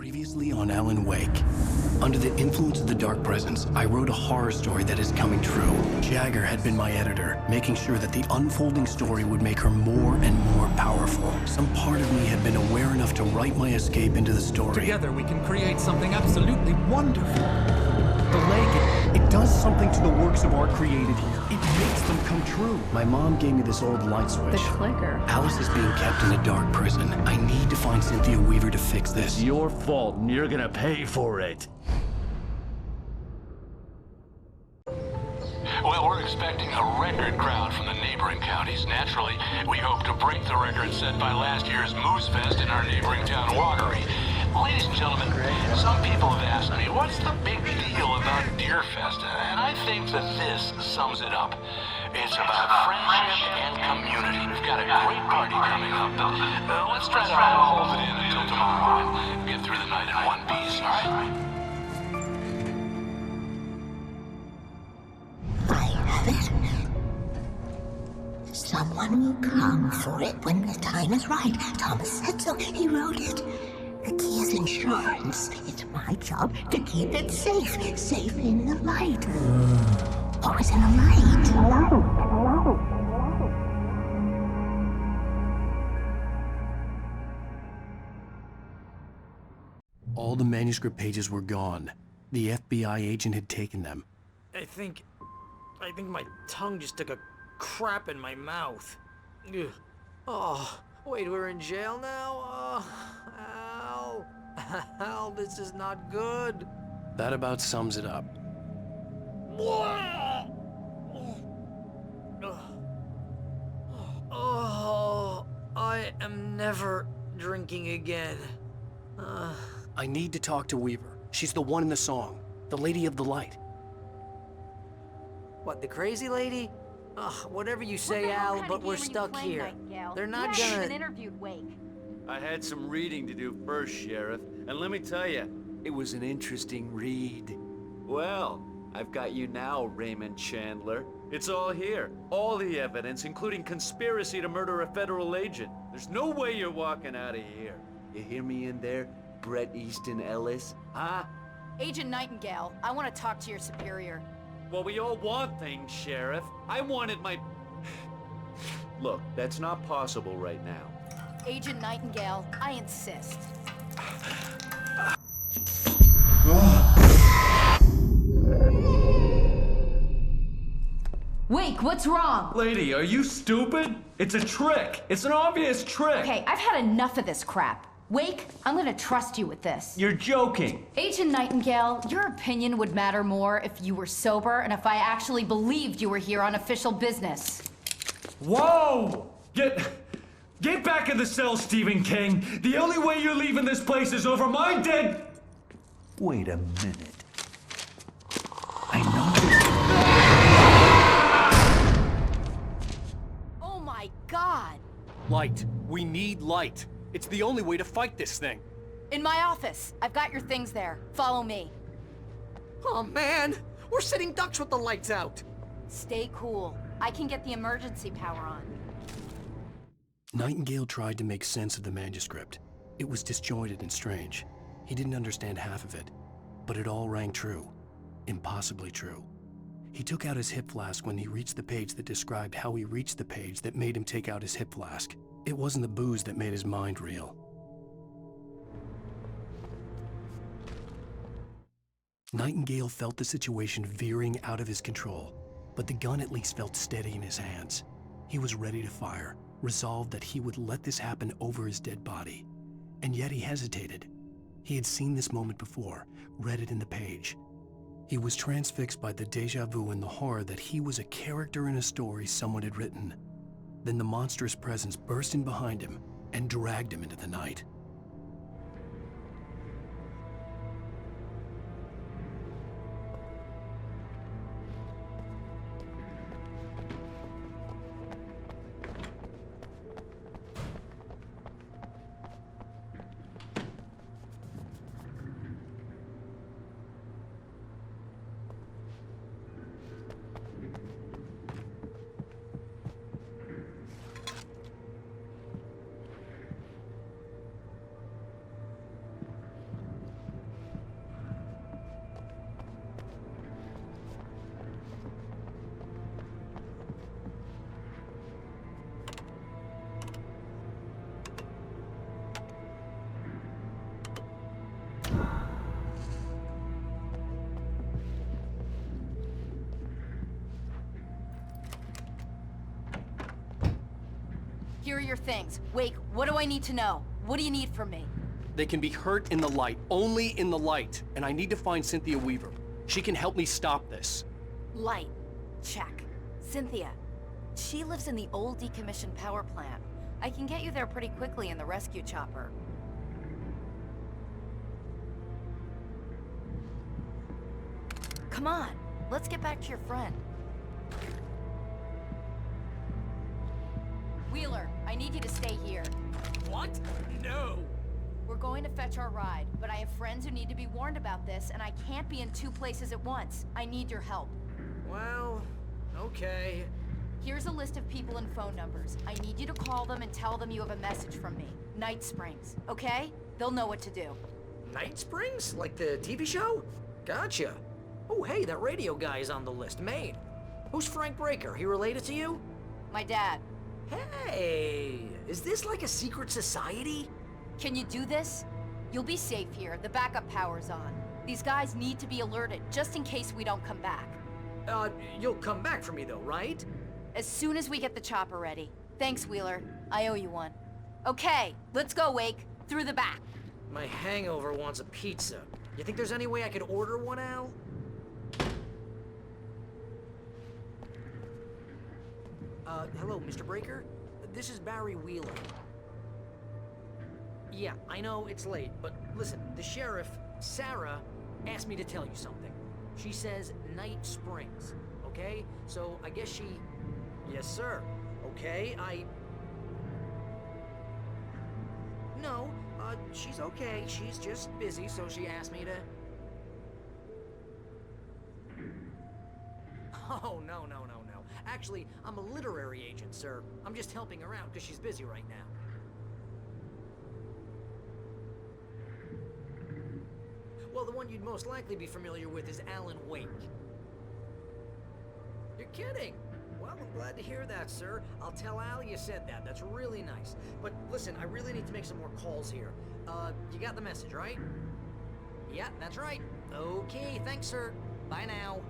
Previously on Alan Wake. Under the influence of the dark presence, I wrote a horror story that is coming true. Jagger had been my editor, making sure that the unfolding story would make her more and more powerful. Some part of me had been aware enough to write my escape into the story. Together we can create something absolutely wonderful. The lake, It does something to the works of art created here. It makes them come true. My mom gave me this old light switch. The clicker. Alice is being kept in a dark prison. I need to find Cynthia Weaver to fix this. It's your fault, and you're gonna pay for it. Well, we're expecting a record crowd from the neighboring counties. Naturally, we hope to break the record set by last year's Moose Fest in our neighboring town, Watery. Ladies and gentlemen, some people have asked me, what's the big deal about Deer Fest? And I think that this sums it up. It's about friendship and community. We've got a great party coming up, but let's try to hold it in until tomorrow and get through the night in one piece, all right? I have it. Someone will come for it when the time is right. Thomas said so. He wrote it. The key is insurance. It's my job to keep it safe. Safe in the light. Always in the light. All the manuscript pages were gone. The FBI agent had taken them. I think my tongue just took a crap in my mouth. Ugh. Oh, wait, we're in jail now? Oh, Al. Al, this is not good. That about sums it up. Oh, I am never drinking again. I need to talk to Weaver. She's the one in the song. The Lady of the Light. What, the crazy lady? Ugh, whatever you say, Al, but we're stuck here. They're not gonna... interviewed Wake. I had some reading to do first, Sheriff, and let me tell you, it was an interesting read. Well, I've got you now, Raymond Chandler. It's all here. All the evidence, including conspiracy to murder a federal agent. There's no way you're walking out of here. You hear me in there, Bret Easton Ellis? Huh? Agent Nightingale, I want to talk to your superior. Well, we all want things, Sheriff. I wanted my... Look, that's not possible right now. Agent Nightingale, I insist. Wake, what's wrong? Lady, are you stupid? It's a trick. It's an obvious trick. Okay, I've had enough of this crap. Wake, I'm gonna trust you with this. You're joking. Agent Nightingale, your opinion would matter more if you were sober and if I actually believed you were here on official business. Whoa! Get back in the cell, Stephen King. The only way you're leaving this place is over my dead... Wait a minute. I know... Oh my God! Light. We need light. It's the only way to fight this thing. In my office. I've got your things there. Follow me. Oh, man! We're sitting ducks with the lights out! Stay cool. I can get the emergency power on. Nightingale tried to make sense of the manuscript. It was disjointed and strange. He didn't understand half of it, but it all rang true. Impossibly true. He took out his hip flask when he reached the page that described how he reached the page that made him take out his hip flask. It wasn't the booze that made his mind reel. Nightingale felt the situation veering out of his control, but the gun at least felt steady in his hands. He was ready to fire, resolved that he would let this happen over his dead body. And yet he hesitated. He had seen this moment before, read it in the page. He was transfixed by the déjà vu and the horror that he was a character in a story someone had written. Then the monstrous presence burst in behind him and dragged him into the night. Here are your things. Wake, what do I need to know? What do you need from me? They can be hurt in the light, only in the light. And I need to find Cynthia Weaver. She can help me stop this. Light. Check. Cynthia. She lives in the old decommissioned power plant. I can get you there pretty quickly in the rescue chopper. Come on, let's get back to your friend. Wheeler, I need you to stay here. What? No. We're going to fetch our ride, but I have friends who need to be warned about this, and I can't be in two places at once. I need your help. Well, okay. Here's a list of people and phone numbers. I need you to call them and tell them you have a message from me. Night Springs, okay? They'll know what to do. Night Springs? Like the TV show? Gotcha. Oh, hey, that radio guy is on the list. Maine. Who's Frank Breaker? He related to you? My dad. Hey, is this like a secret society? Can you do this? You'll be safe here. The backup power's on. These guys need to be alerted, just in case we don't come back. You'll come back for me though, right? As soon as we get the chopper ready. Thanks, Wheeler. I owe you one. Okay, let's go, Wake. Through the back. My hangover wants a pizza. You think there's any way I could order one, Al? Hello, Mr. Breaker? This is Barry Wheeler. Yeah, I know it's late, but listen, the sheriff, Sarah, asked me to tell you something. She says Night Springs, okay? So I guess she... Yes, sir. Okay, No, she's okay. She's just busy, so she asked me to... Oh, no. Actually, I'm a literary agent, sir. I'm just helping her out because she's busy right now. Well, the one you'd most likely be familiar with is Alan Wake. You're kidding? Well, I'm glad to hear that, sir. I'll tell Al you said that. That's really nice. But listen, I really need to make some more calls here. You got the message, right? Yeah, that's right. Okay, thanks, sir. Bye now.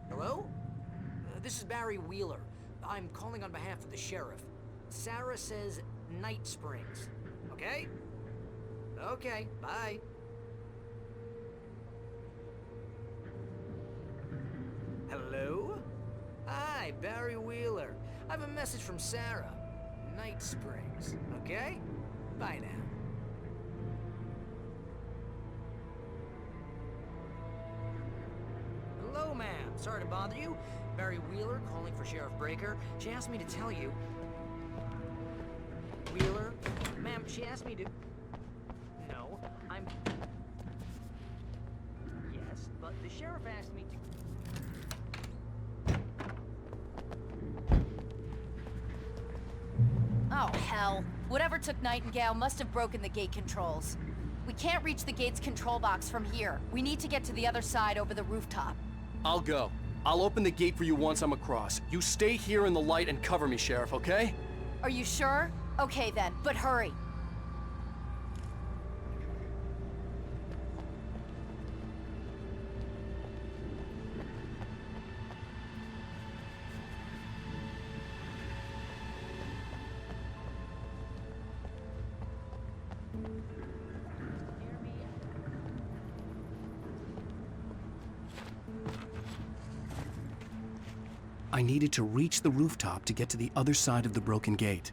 Hello? This is Barry Wheeler. I'm calling on behalf of the sheriff. Sarah says Night Springs. Okay? Okay, bye. Hello? Hi, Barry Wheeler. I have a message from Sarah. Night Springs. Okay? Bye now. Hello, ma'am. Sorry to bother you. Barry Wheeler calling for Sheriff Breaker. She asked me to tell you... Wheeler? Ma'am, she asked me to... No, I'm... Yes, but the sheriff asked me to... Oh, hell. Whatever took Nightingale must have broken the gate controls. We can't reach the gate's control box from here. We need to get to the other side over the rooftop. I'll go. I'll open the gate for you once I'm across. You stay here in the light and cover me, Sheriff, okay? Are you sure? Okay then, but hurry. I needed to reach the rooftop to get to the other side of the broken gate.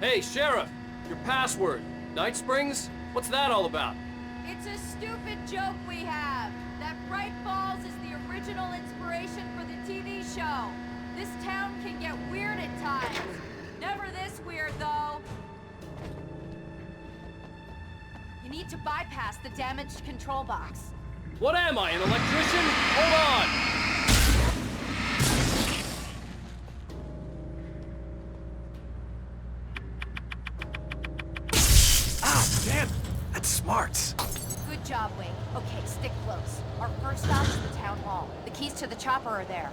Hey, Sheriff! Your password. Night Springs? What's that all about? It's a stupid joke we have. That Braight-Fall's is the original inspiration for the TV show. This town can get weird at times. Never this weird, though. You need to bypass the damaged control box. What am I, an electrician? Hold on! Ah, damn! That's smarts. Good job, Wake. Okay, stick close. Our first stop is the town hall. The keys to the chopper are there.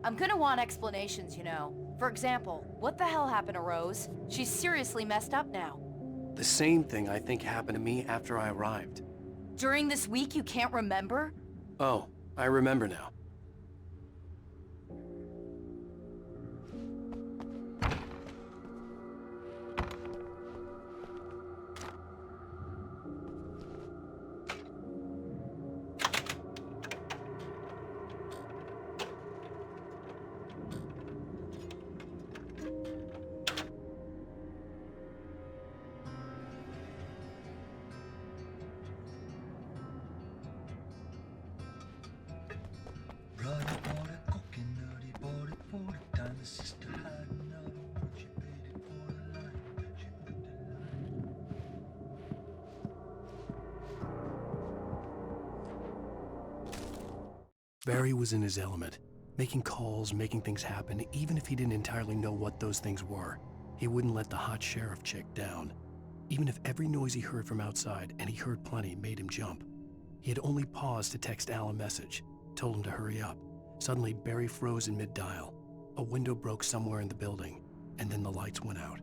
I'm gonna want explanations, you know. For example, what the hell happened to Rose? She's seriously messed up now. The same thing I think happened to me after I arrived. During this week you can't remember? Oh, I remember now. Barry was in his element, making calls, making things happen, even if he didn't entirely know what those things were. He wouldn't let the hot sheriff chick down. Even if every noise he heard from outside, and he heard plenty, made him jump. He had only paused to text Al a message, told him to hurry up. Suddenly, Barry froze in mid-dial. A window broke somewhere in the building, and then the lights went out.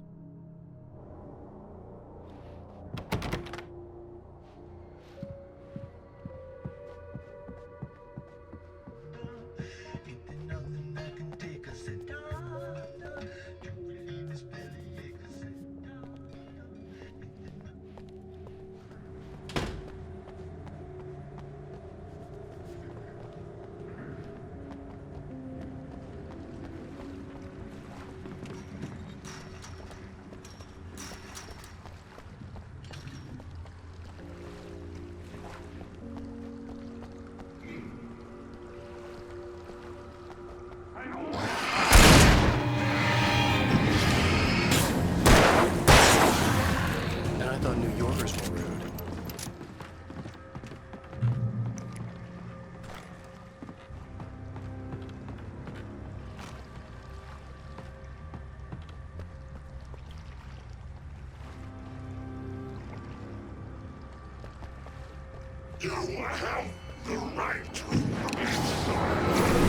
You have the right to these rights.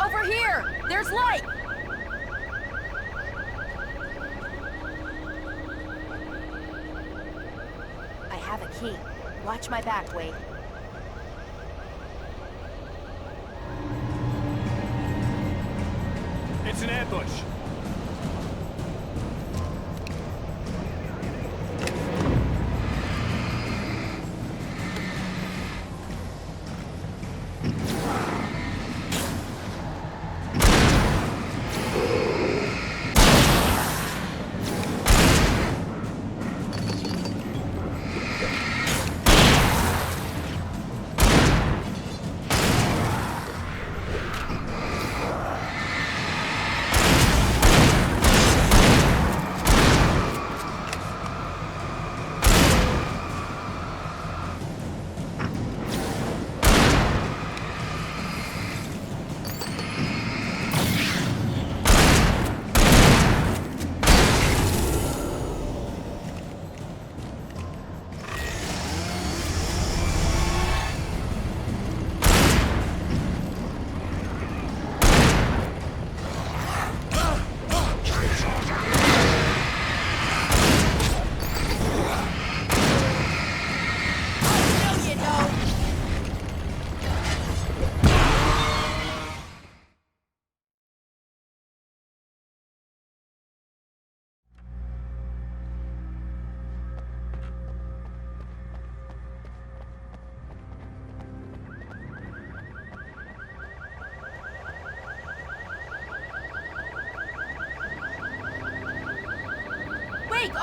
Over here! There's light! I have a key. Watch my back, Wake. It's an ambush.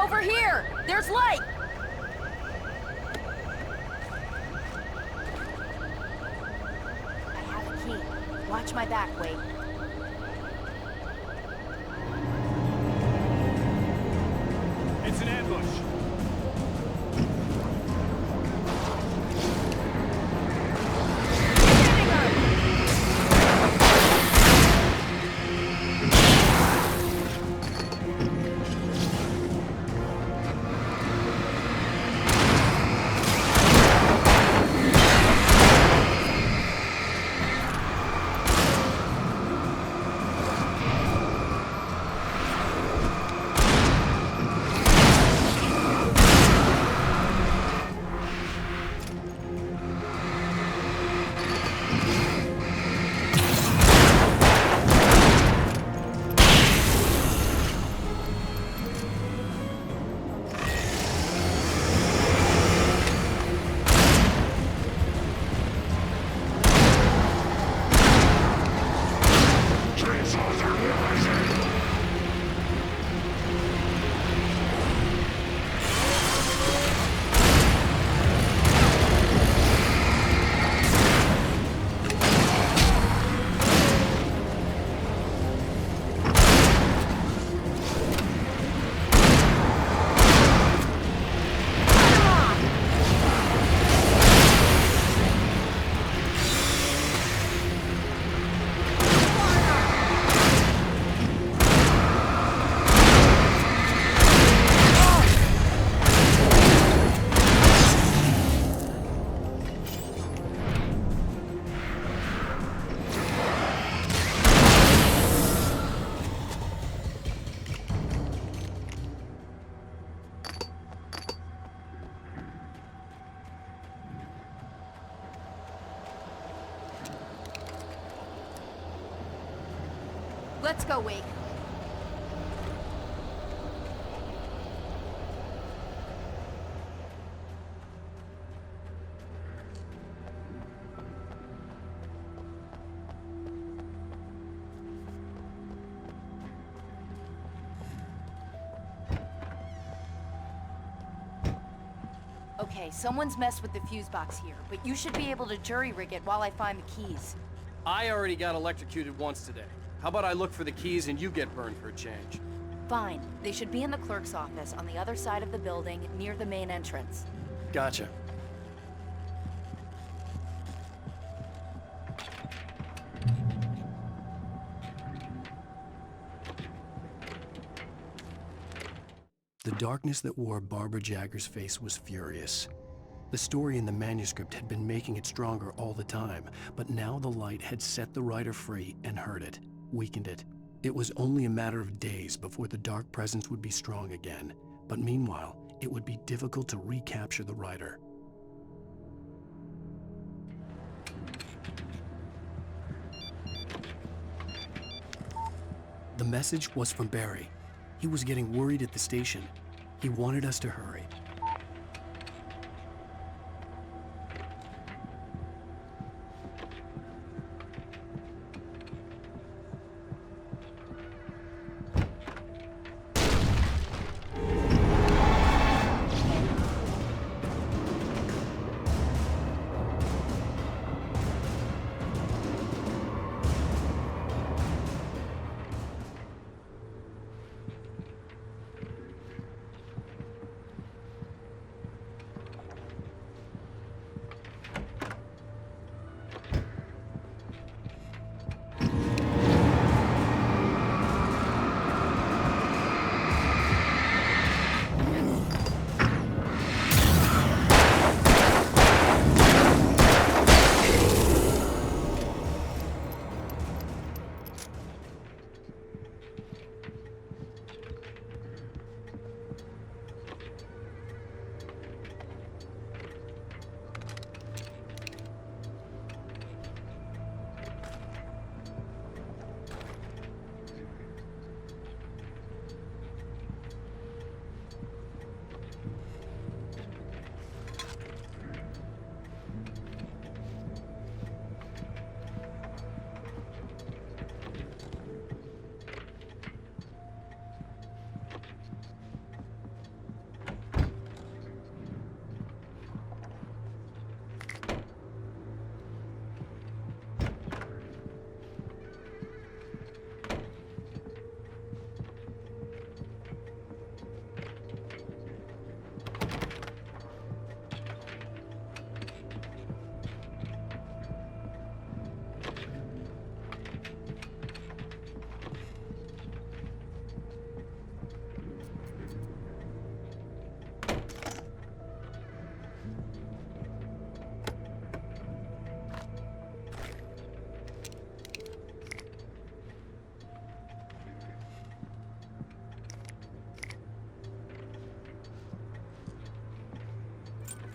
Over here! There's light! I have a key. Watch my back, Wake. It's an ambush. Let's go, Wake. Okay, someone's messed with the fuse box here, but you should be able to jury-rig it while I find the keys. I already got electrocuted once today. How about I look for the keys and you get burned for a change? Fine. They should be in the clerk's office on the other side of the building, near the main entrance. Gotcha. The darkness that wore Barbara Jagger's face was furious. The story in the manuscript had been making it stronger all the time, but now the light had set the writer free and hurt it, weakened it. It was only a matter of days before the dark presence would be strong again, but meanwhile, it would be difficult to recapture the writer. The message was from Barry. He was getting worried at the station. He wanted us to hurry.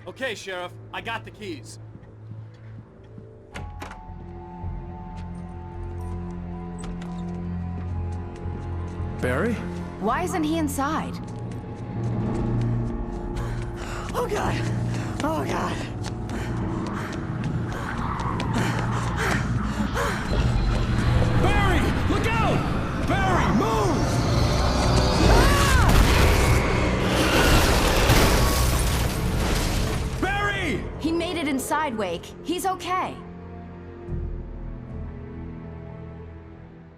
Okay, Sheriff, I got the keys. Barry? Why isn't he inside? Oh God! Oh God! Barry! Look out! Barry, move! Barry! He made it inside, Wake. He's okay.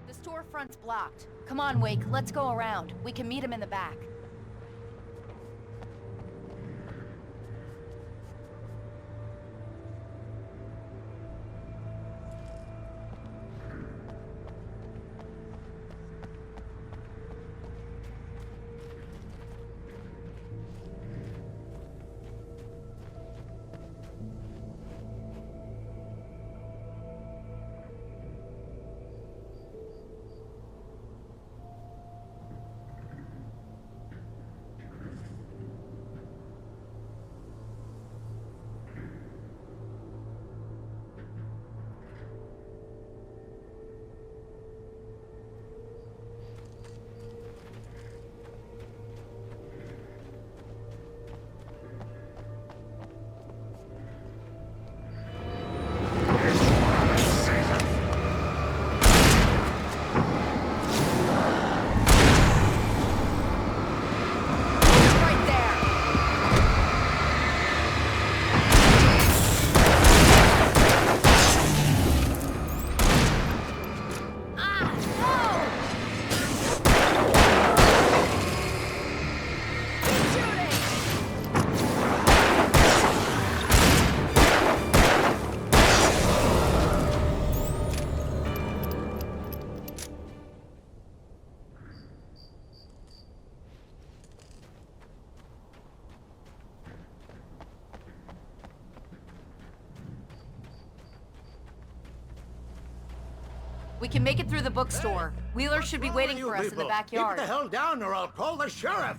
The storefront's blocked. Come on, Wake, let's go around. We can meet him in the back. We can make it through the bookstore. Wheeler should be waiting for us in the backyard. Keep the hell down or I'll call the sheriff.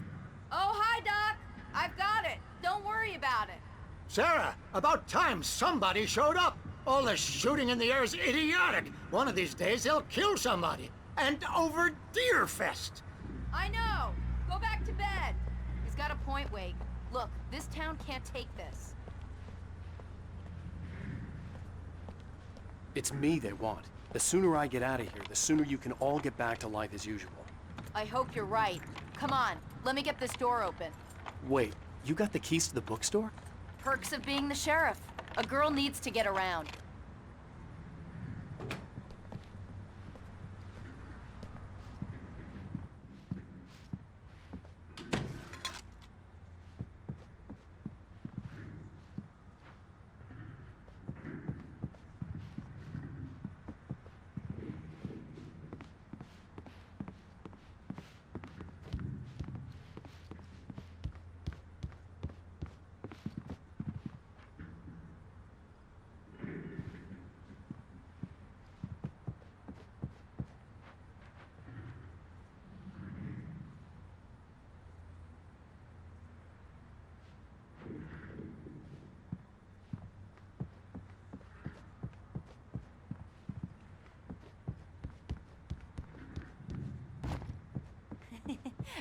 Oh, hi, Doc. I've got it. Don't worry about it. Sarah, about time somebody showed up. All this shooting in the air is idiotic. One of these days they'll kill somebody. And over Deerfest. I know. Go back to bed. He's got a point, Wake. Look, this town can't take this. It's me they want. The sooner I get out of here, the sooner you can all get back to life as usual. I hope you're right. Come on, let me get this door open. Wait, you got the keys to the bookstore? Perks of being the sheriff. A girl needs to get around.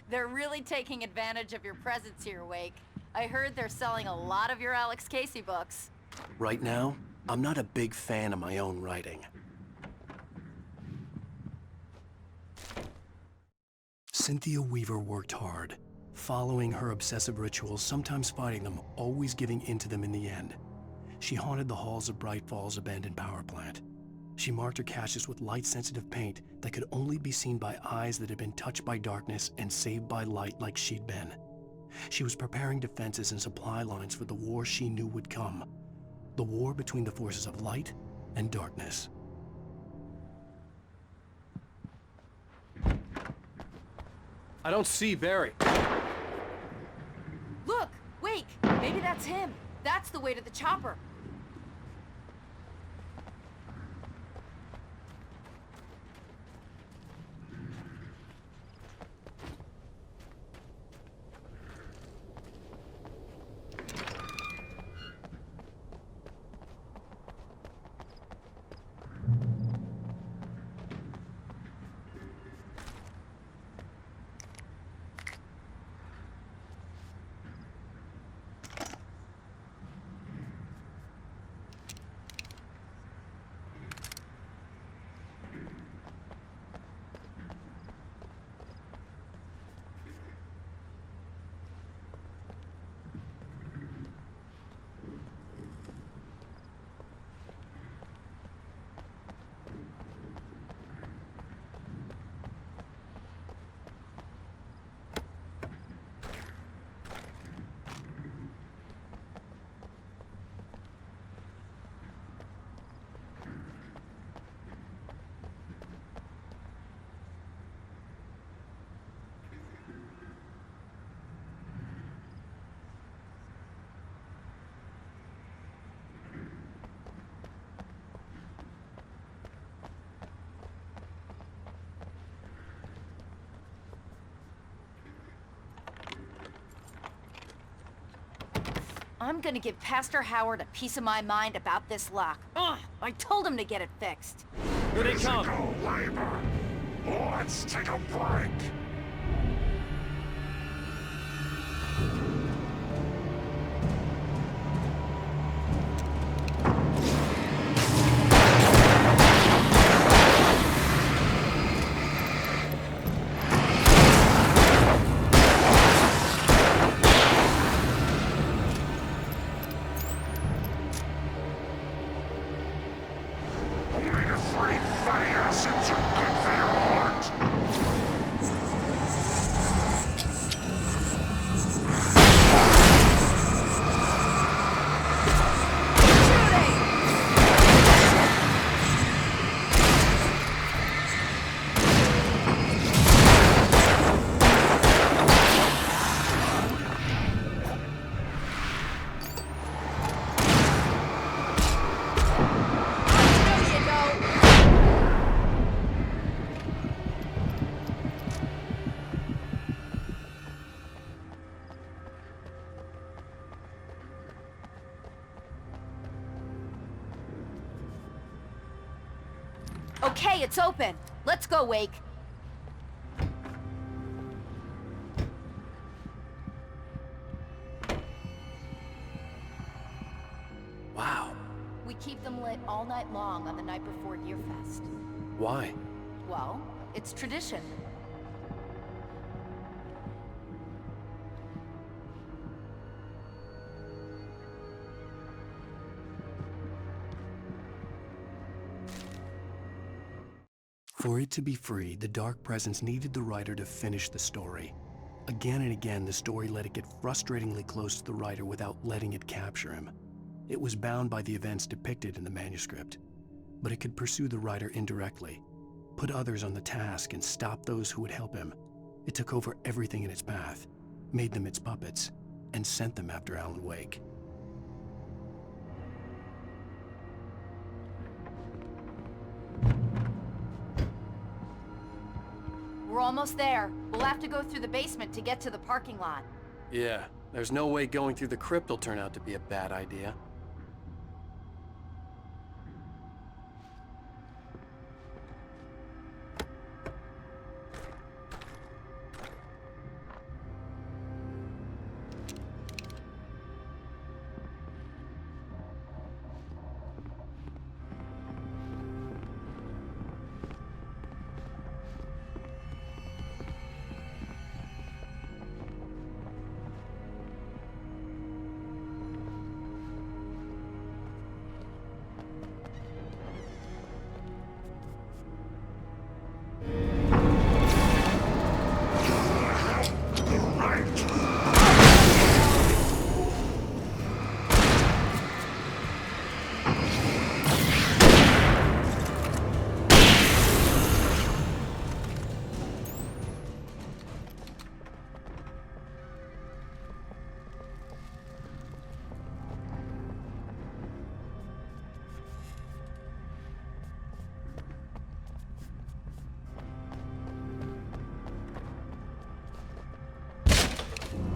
They're really taking advantage of your presence here, Wake. I heard they're selling a lot of your Alex Casey books. Right now, I'm not a big fan of my own writing. Cynthia Weaver worked hard, following her obsessive rituals, sometimes fighting them, always giving in to them in the end. She haunted the halls of Braight-Fall's abandoned power plant. She marked her caches with light-sensitive paint that could only be seen by eyes that had been touched by darkness and saved by light like she'd been. She was preparing defenses and supply lines for the war she knew would come. The war between the forces of light and darkness. I don't see Barry. Look! Wake! Maybe that's him. That's the way to the chopper. I'm gonna give Pastor Howard a piece of my mind about this lock. Ugh, I told him to get it fixed. Here they come. Labor. Let's take a break. Okay, it's open. Let's go, Wake. Wow. We keep them lit all night long on the night before Yearfest. Why? Well, it's tradition. For it to be free, the Dark Presence needed the writer to finish the story. Again and again, the story let it get frustratingly close to the writer without letting it capture him. It was bound by the events depicted in the manuscript, but it could pursue the writer indirectly, put others on the task and stop those who would help him. It took over everything in its path, made them its puppets, and sent them after Alan Wake. We're almost there. We'll have to go through the basement to get to the parking lot. Yeah, there's no way going through the crypt will turn out to be a bad idea.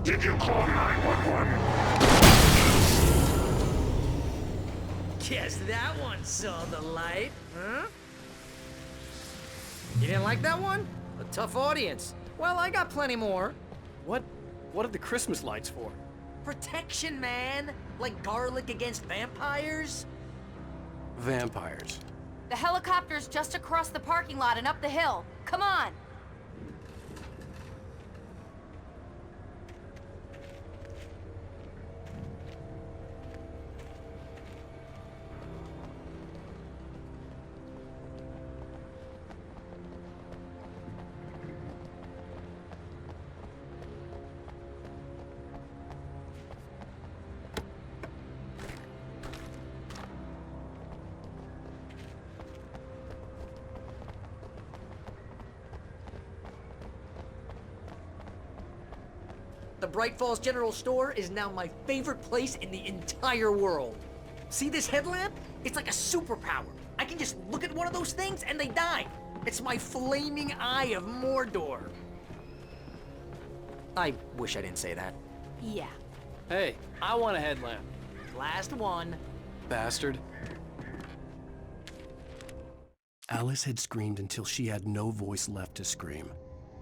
Did you call 911? Guess that one saw the light, huh? You didn't like that one? A tough audience. Well, I got plenty more. What are the Christmas lights for? Protection, man. Like garlic against vampires. Vampires. The helicopter's just across the parking lot and up the hill. Come on! The Braight-Fall's General Store is now my favorite place in the entire world. See this headlamp? It's like a superpower. I can just look at one of those things and they die. It's my flaming eye of Mordor. I wish I didn't say that. Yeah. Hey, I want a headlamp. Last one. Bastard. Alice had screamed until she had no voice left to scream.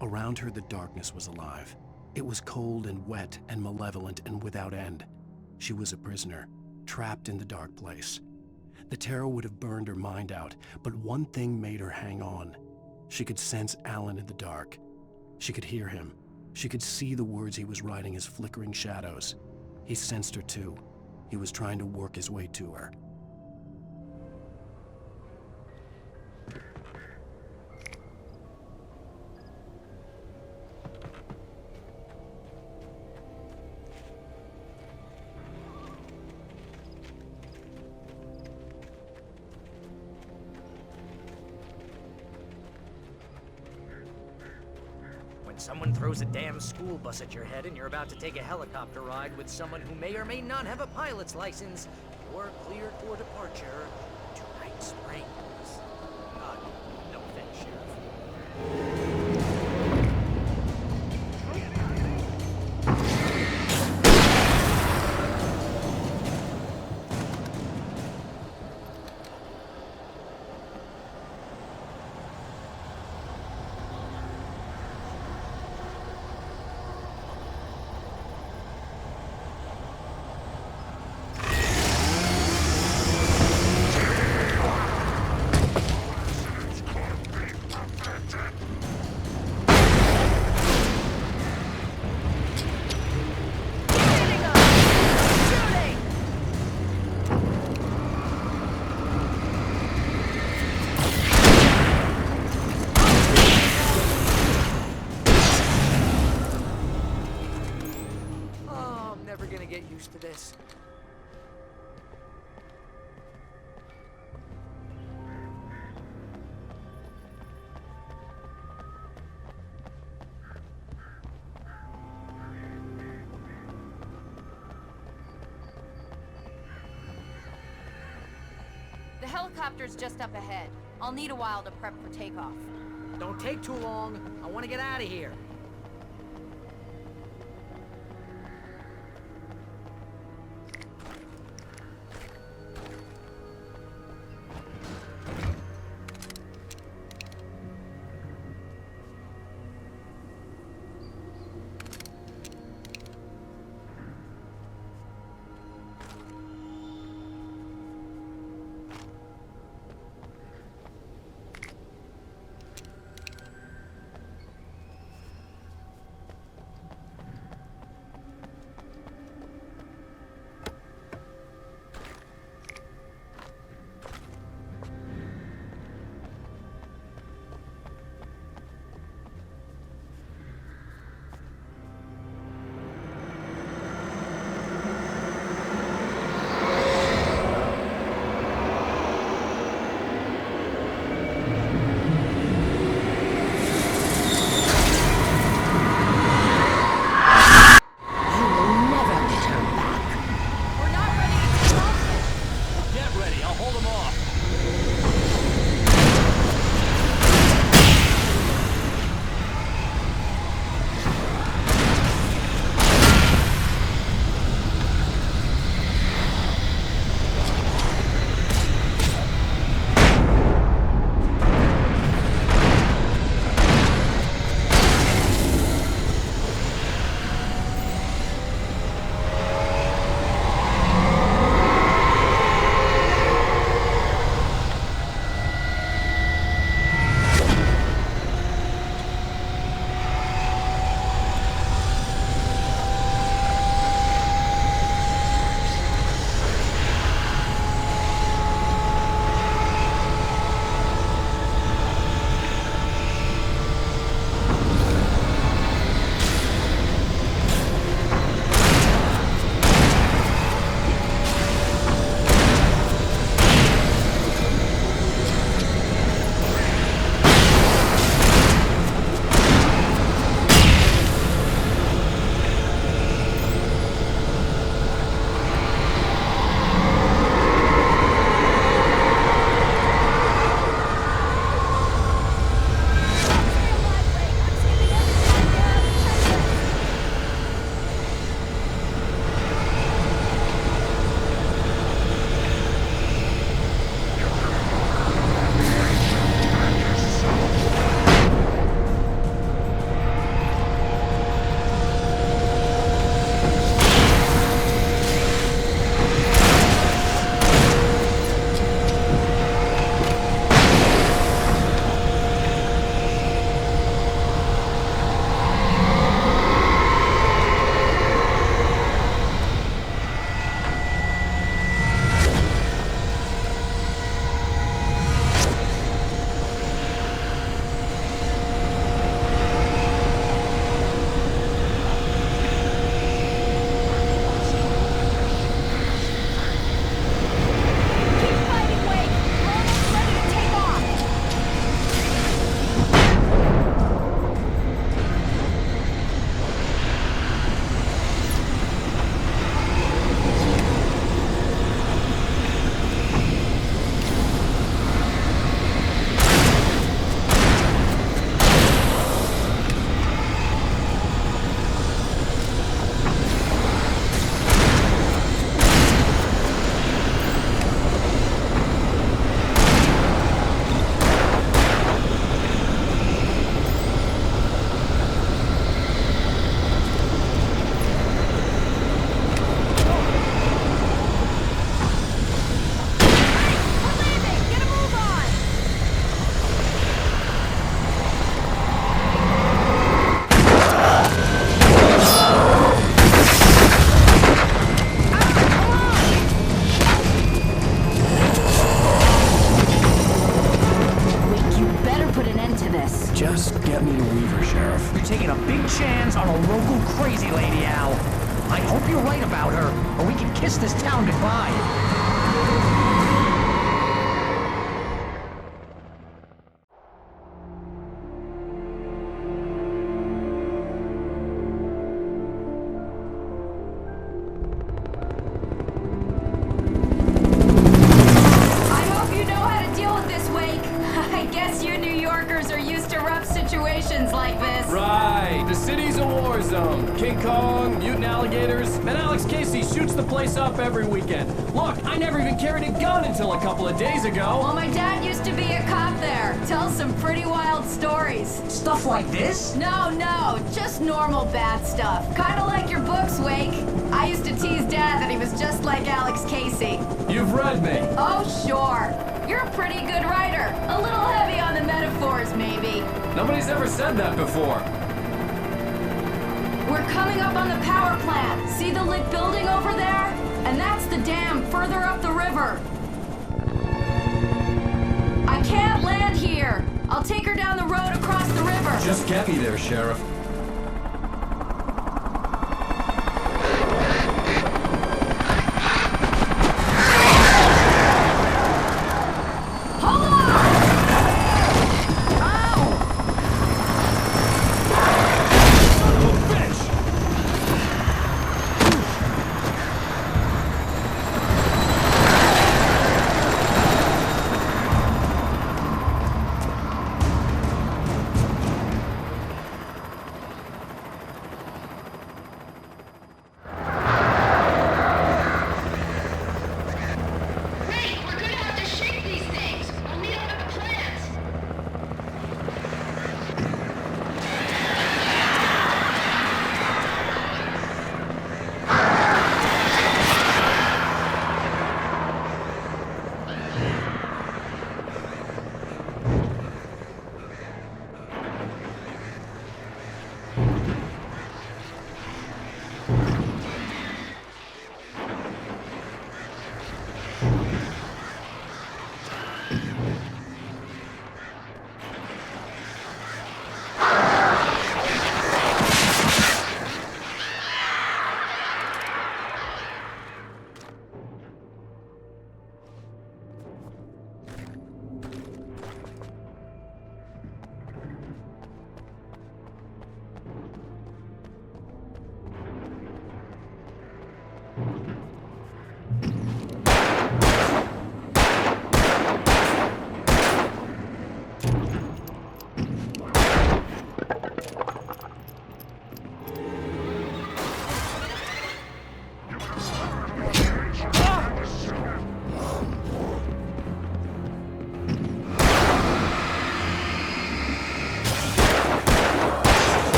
Around her, the darkness was alive. It was cold and wet and malevolent and without end. She was a prisoner, trapped in the dark place. The terror would have burned her mind out, but one thing made her hang on. She could sense Alan in the dark. She could hear him. She could see the words he was writing as flickering shadows. He sensed her too. He was trying to work his way to her. Someone throws a damn school bus at your head and you're about to take a helicopter ride with someone who may or may not have a pilot's license, you're cleared for departure to Night Springs. No offense, Sheriff. gonna get used to this. The helicopter's just up ahead. I'll need a while to prep for takeoff. Don't take too long. I want to get out of here. Just get me to Weaver, Sheriff. You're taking a big chance on a local crazy lady, Al. I hope you're right about her, or we can kiss this town goodbye. Like this. Right, the city's a war zone. King Kong, mutant alligators, and Alex Casey shoots the place up every weekend. Look, I never even carried a gun until a couple of days ago. Well, my dad used to be a cop there. Tells some pretty wild stories. Stuff like this? No, just normal bad stuff. Kinda like your books, Wake. I used to tease Dad that he was just like Alex Casey. You've read me. Oh, sure. You're a pretty good writer. A little heavy on the metaphors, maybe. Nobody's ever said that before. We're coming up on the power plant. See the lit building over there? And that's the dam further up the river. I can't land here. I'll take her down the road across the river. Just get me there, Sheriff.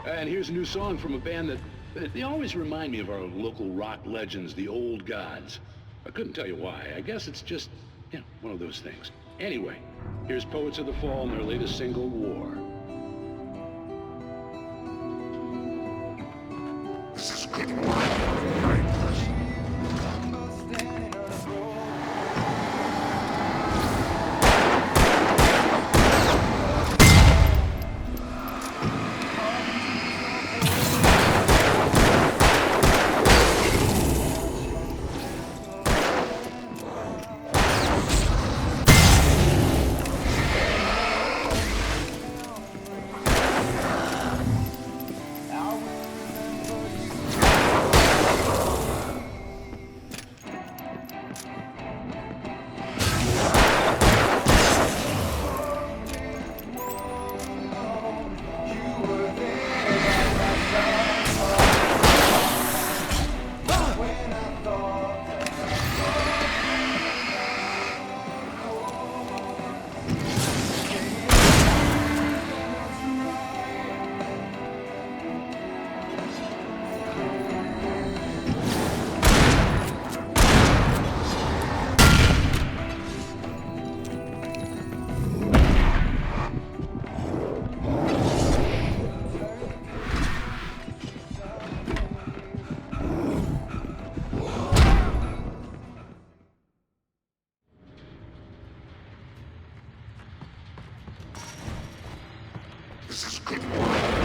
And here's a new song from a band that they always remind me of our local rock legends, the Old Gods. I couldn't tell you why. I guess it's just, one of those things. Anyway, here's Poets of the Fall and their latest single, War. This is good wine. This is good wine.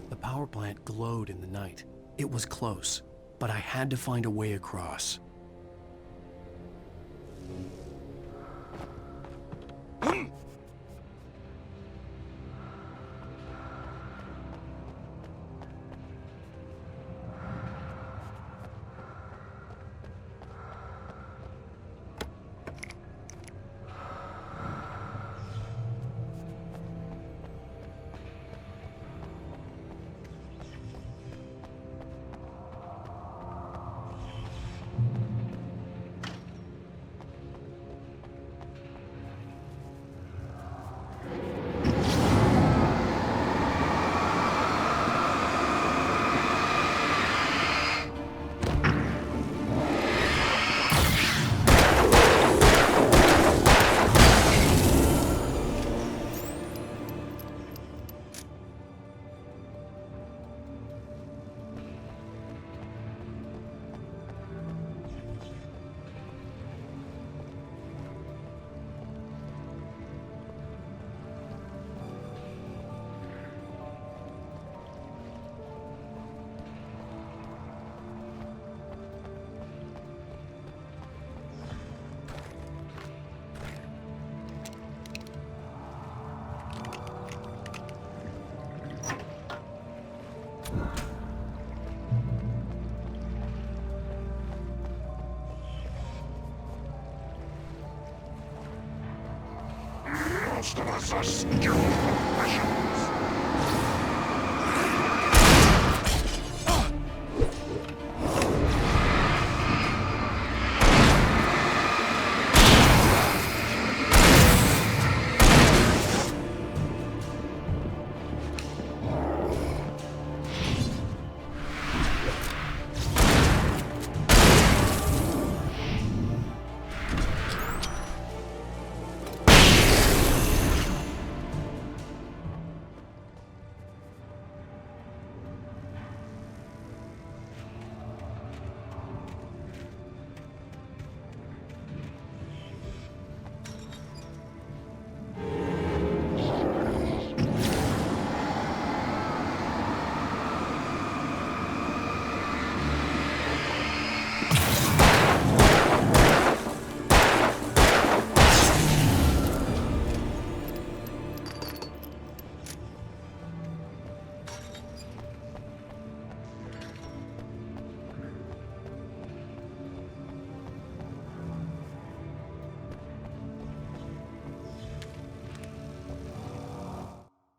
The power plant glowed in the night. It was close, but I had to find a way across. Most of us are skilled professionals.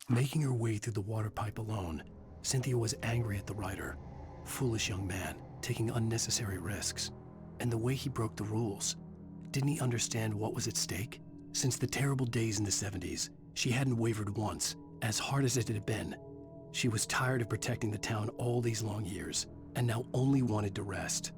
Making her way through the water pipe alone, Cynthia was angry at the writer. Foolish young man, taking unnecessary risks. And the way he broke the rules. Didn't he understand what was at stake? Since the terrible days in the 70s, she hadn't wavered once, as hard as it had been. She was tired of protecting the town all these long years, and now only wanted to rest.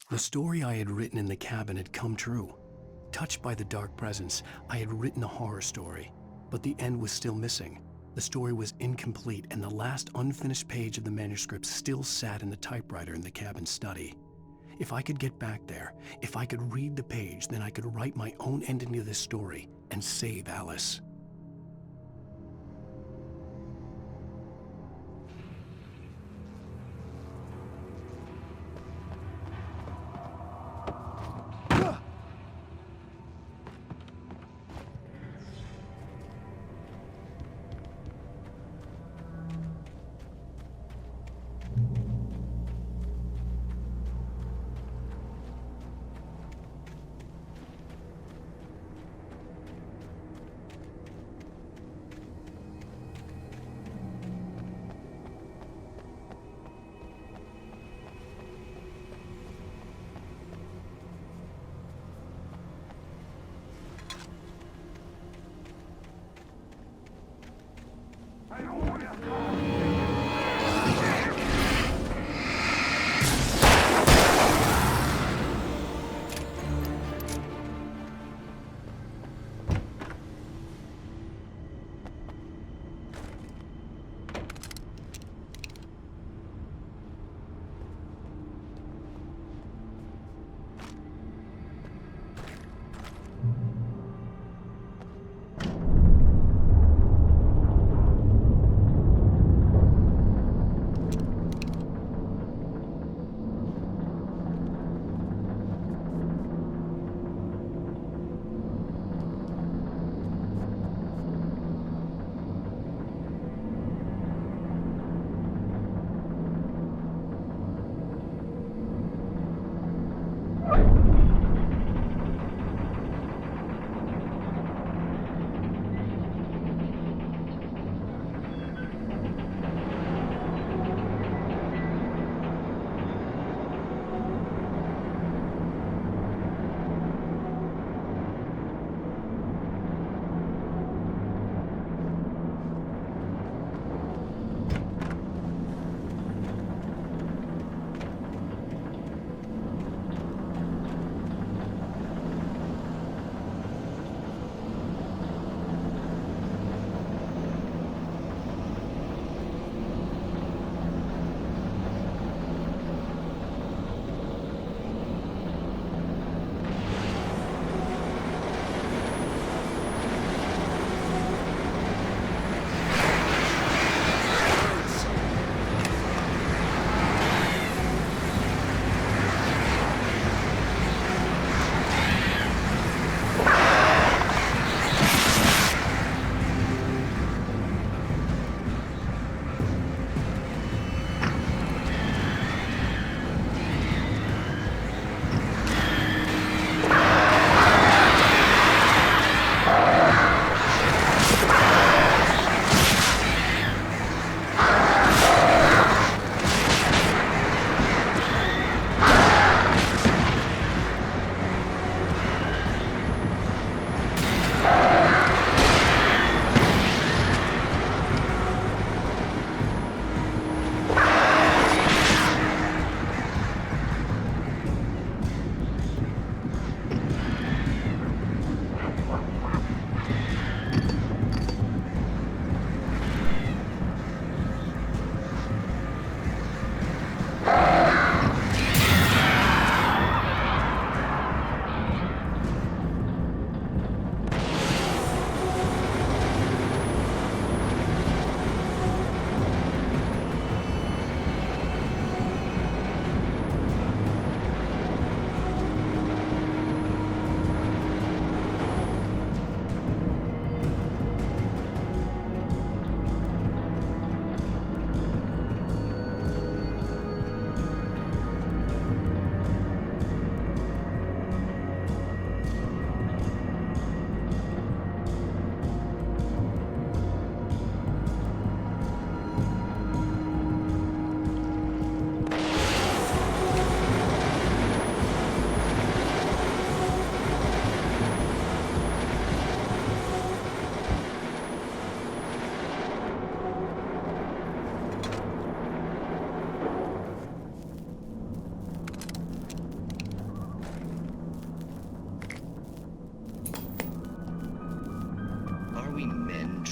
The story I had written in the cabin had come true. Touched by the dark presence, I had written a horror story, but the end was still missing. The story was incomplete, and the last unfinished page of the manuscript still sat in the typewriter in the cabin study. If I could get back there, if I could read the page, then I could write my own ending to this story and save Alice.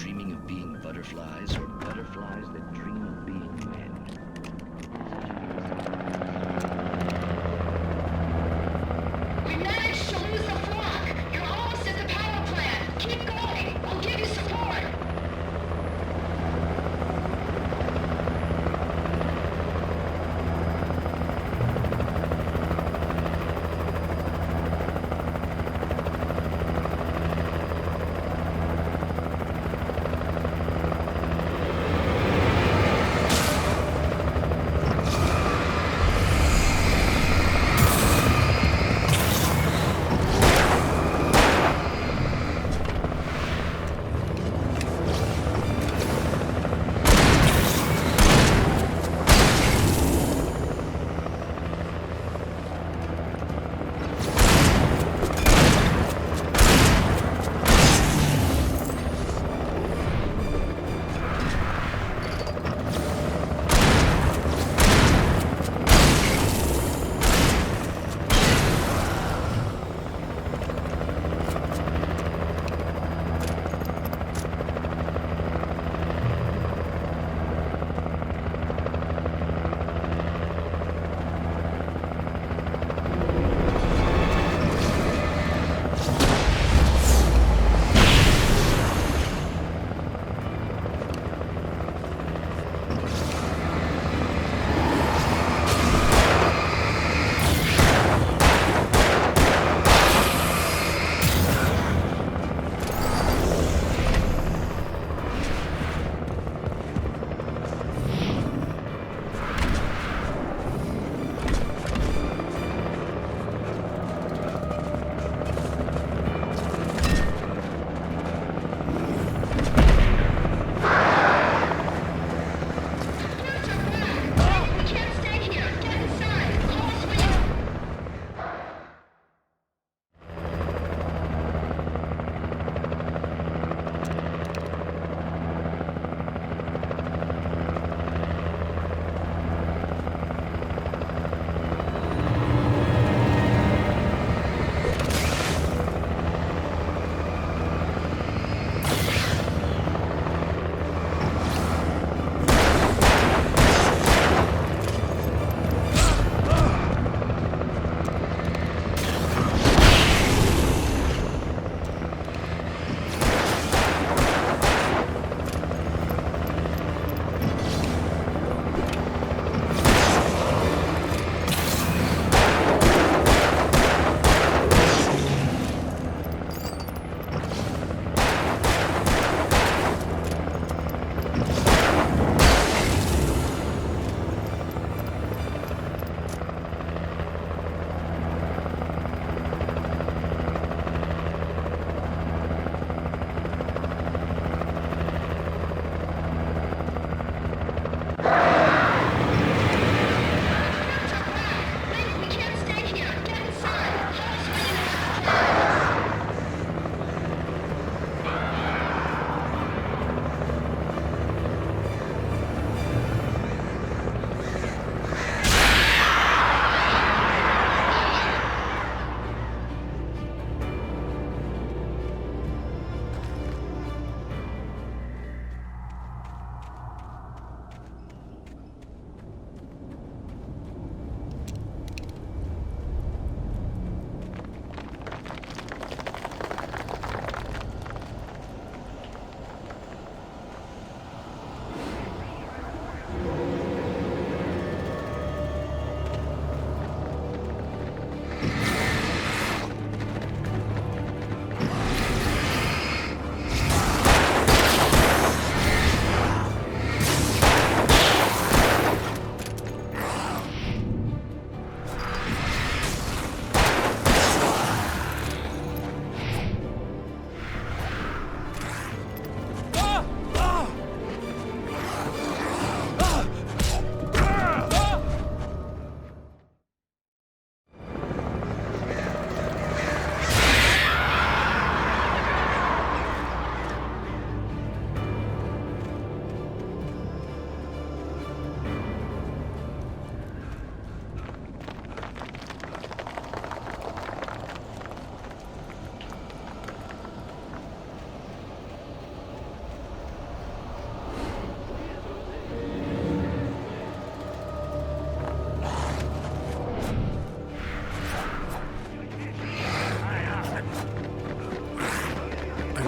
dreaming of being butterflies, or butterflies that dream of being men? We managed to lose the flock. You're almost at the power plant. Keep going. I'll give you support.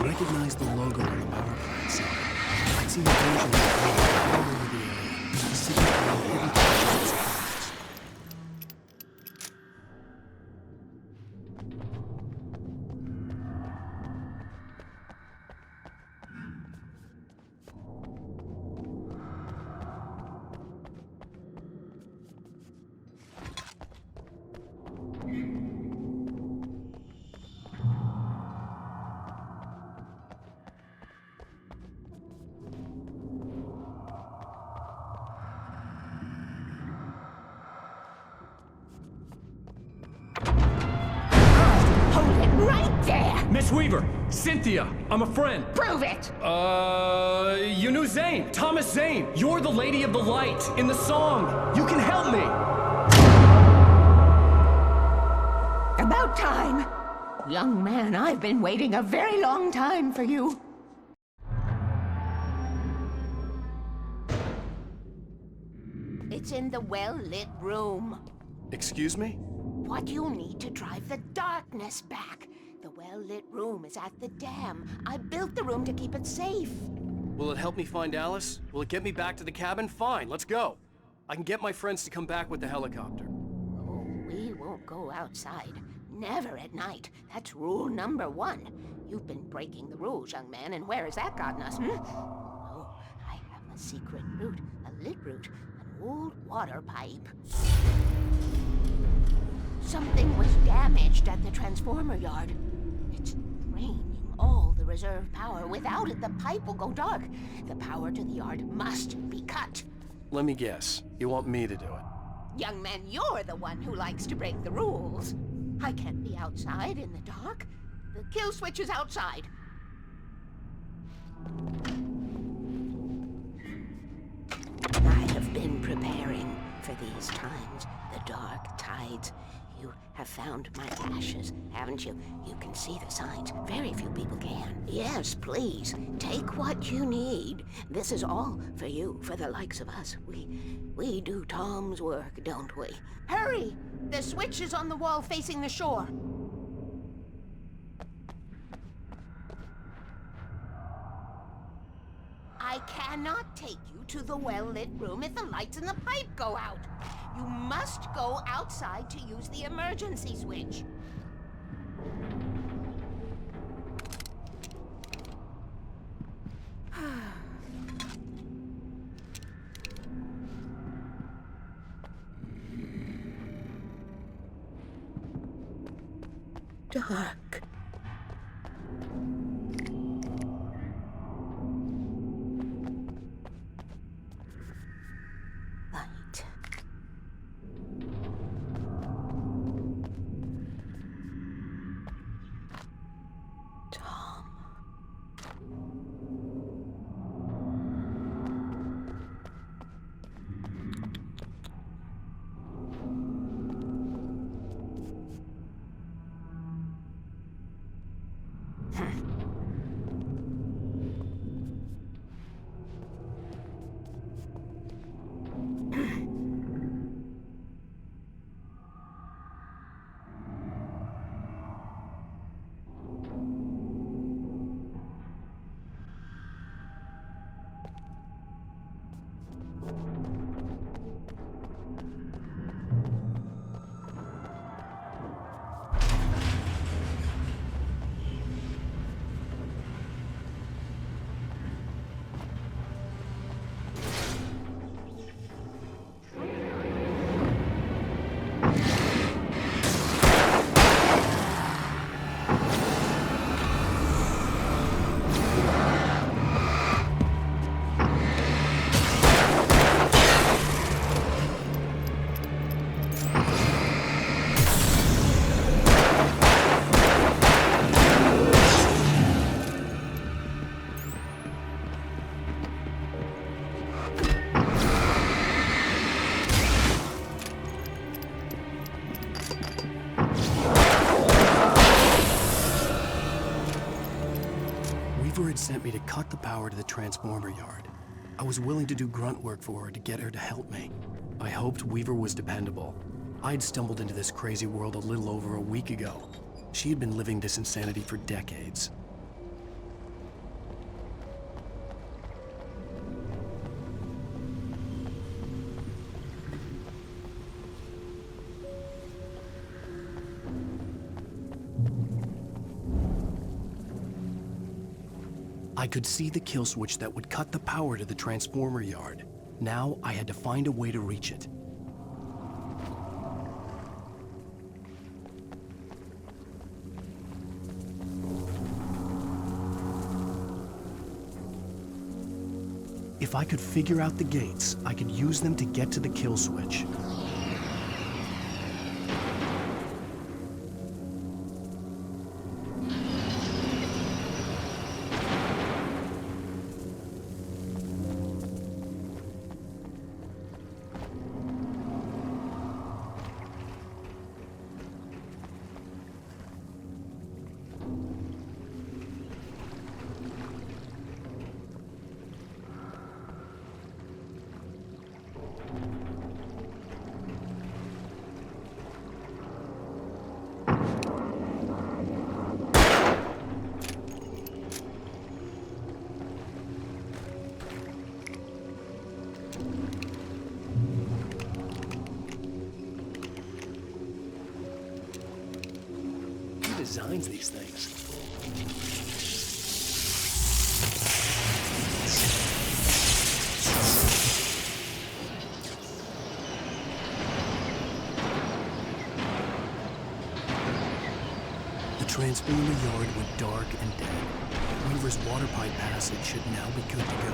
recognized the logo on the power plant sign. I'd seen a version of it all over the area, signaling hidden projects and products. Miss Weaver! Cynthia! I'm a friend! Prove it! You knew Zane! Thomas Zane! You're the Lady of the Light in the song! You can help me! About time! Young man, I've been waiting a very long time for you. It's in the well-lit room. Excuse me? What you need to drive the darkness back. The well-lit room is at the dam. I built the room to keep it safe. Will it help me find Alice? Will it get me back to the cabin? Fine, let's go. I can get my friends to come back with the helicopter. Oh, we won't go outside. Never at night. That's rule number 1. You've been breaking the rules, young man, and where has that gotten us, Oh, I have a secret route, a lit route, an old water pipe. Something was damaged at the transformer yard. It's draining all the reserve power. Without it, the pipe will go dark. The power to the yard must be cut. Let me guess. You want me to do it? Young man, you're the one who likes to break the rules. I can't be outside in the dark. The kill switch is outside. I have been preparing for these times, the dark tides. You have found my ashes, haven't you? You can see the signs. Very few people can. Yes, please. Take what you need. This is all for you, for the likes of us. We do Tom's work, don't we? Hurry! The switch is on the wall facing the shore. I cannot take you to the well-lit room if the lights in the pipe go out. You must go outside to use the emergency switch. Dark. Light. Tom. Sent me to cut the power to the transformer yard. I was willing to do grunt work for her to get her to help me. I hoped Weaver was dependable. I'd stumbled into this crazy world a little over a week ago. She had been living this insanity for decades. I could see the kill switch that would cut the power to the transformer yard. Now I had to find a way to reach it. If I could figure out the gates, I could use them to get to the kill switch. Designs these things. The transformer yard went dark and dead. Weaver's water pipe passage should now be good to go.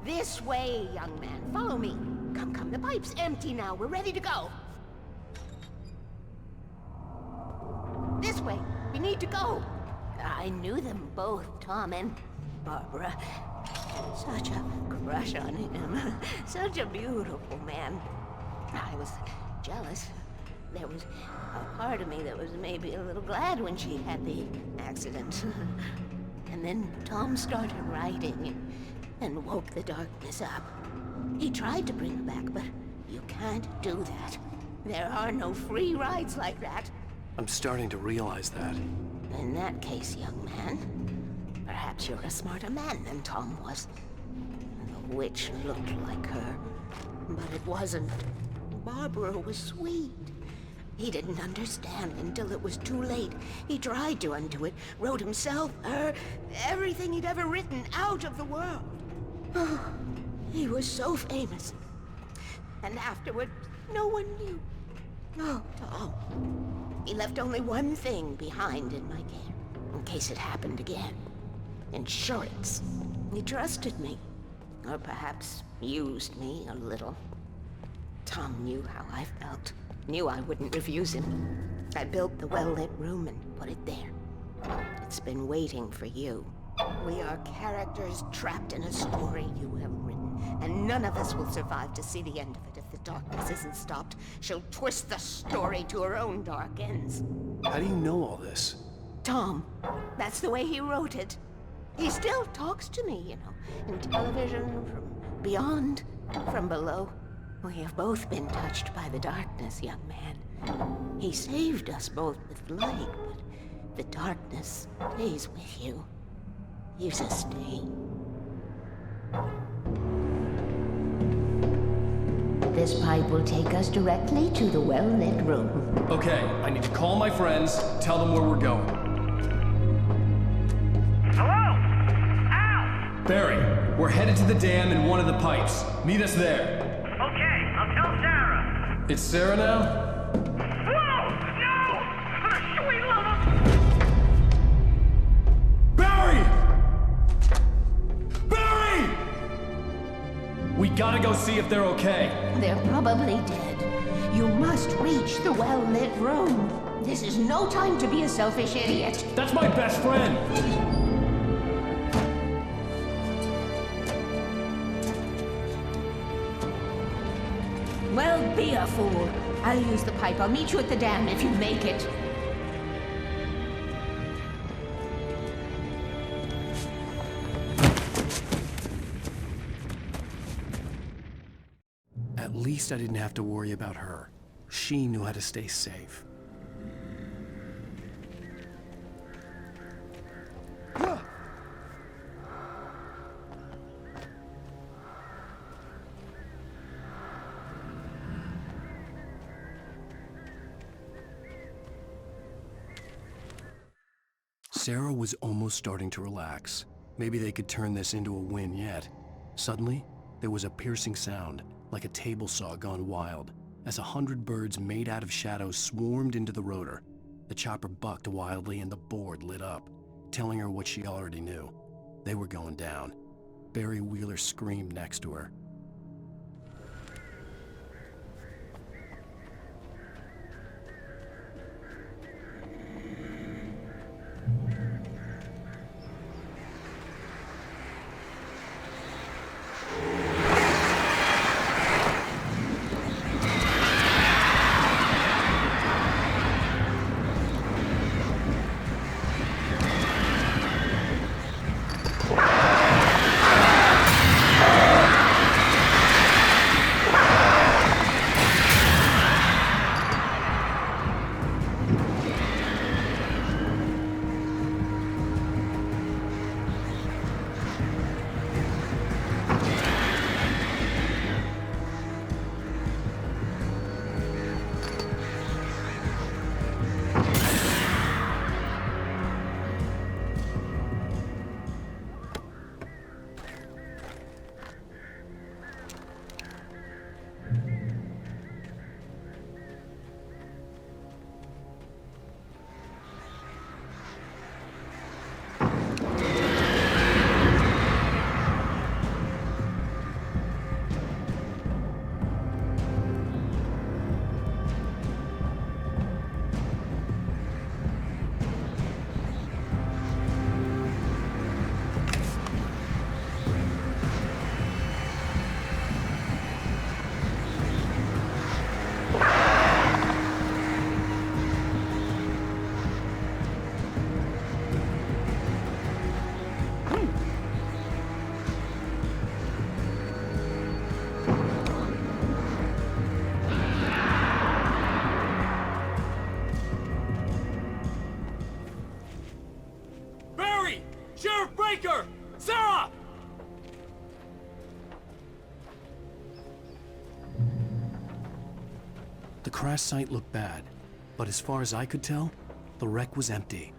This way, young man. Follow me. Come, come. The pipe's empty now. We're ready to go. This way. We need to go. I knew them both, Tom and Barbara. Such a crush on him. Such a beautiful man. I was jealous. There was a part of me that was maybe a little glad when she had the accident. And then Tom started writing and woke the darkness up. He tried to bring her back, but you can't do that. There are no free rides like that. I'm starting to realize that. In that case, young man, perhaps you're a smarter man than Tom was. The witch looked like her, but it wasn't. Barbara was sweet. He didn't understand until it was too late. He tried to undo it, wrote himself, her, everything he'd ever written out of the world. Oh, he was so famous. And afterward, no one knew. Oh, Tom. He left only one thing behind in my care, in case it happened again. Insurance. He trusted me. Or perhaps used me a little. Tom knew how I felt. Knew I wouldn't refuse him. I built the well-lit room and put it there. It's been waiting for you. We are characters trapped in a story you have written, and none of us will survive to see the end of it if the darkness isn't stopped. She'll twist the story to her own dark ends. How do you know all this? Tom, that's the way he wrote it. He still talks to me, you know, in television, from beyond, from below. We have both been touched by the darkness, young man. He saved us both with light, but the darkness stays with you. Leaves a stain. This pipe will take us directly to the well-lit room. Okay, I need to call my friends, tell them where we're going. Hello? Al! Barry, we're headed to the dam in one of the pipes. Meet us there. Okay, I'll tell Sarah. It's Sarah now? Whoa! No! Sweet love! Barry! Barry! We gotta go see if they're okay. They're probably dead. You must reach the well-lit room. This is no time to be a selfish idiot. That's my best friend! Well, be a fool. I'll use the pipe. I'll meet you at the dam if you make it. At least I didn't have to worry about her. She knew how to stay safe. Sarah was almost starting to relax. Maybe they could turn this into a win yet. Suddenly, there was a piercing sound, like a table saw gone wild, as 100 birds made out of shadows swarmed into the rotor. The chopper bucked wildly and the board lit up, telling her what she already knew. They were going down. Barry Wheeler screamed next to her. Sarah! The crash site looked bad, but as far as I could tell, the wreck was empty.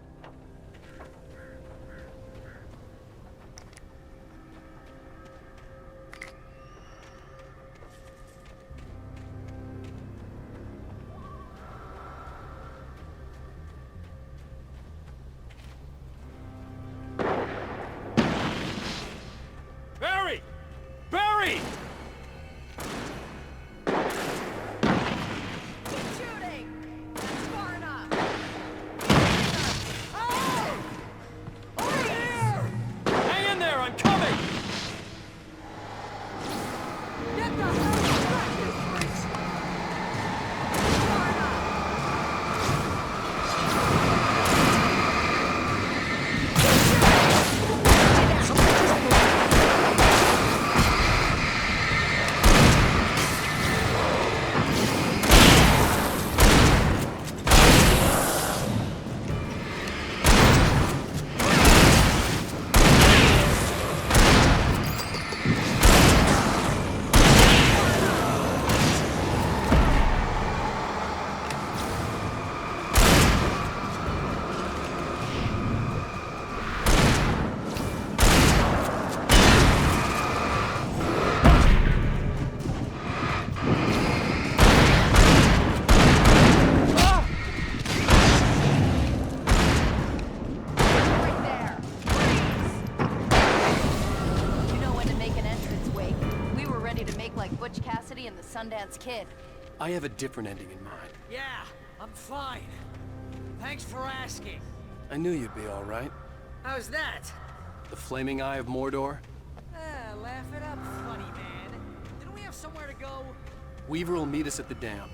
man's kid. I have a different ending in mind. Yeah, I'm fine. Thanks for asking. I knew you'd be all right. How's that? The flaming eye of Mordor? Laugh it up, funny man. Didn't we have somewhere to go? Weaver will meet us at the dam.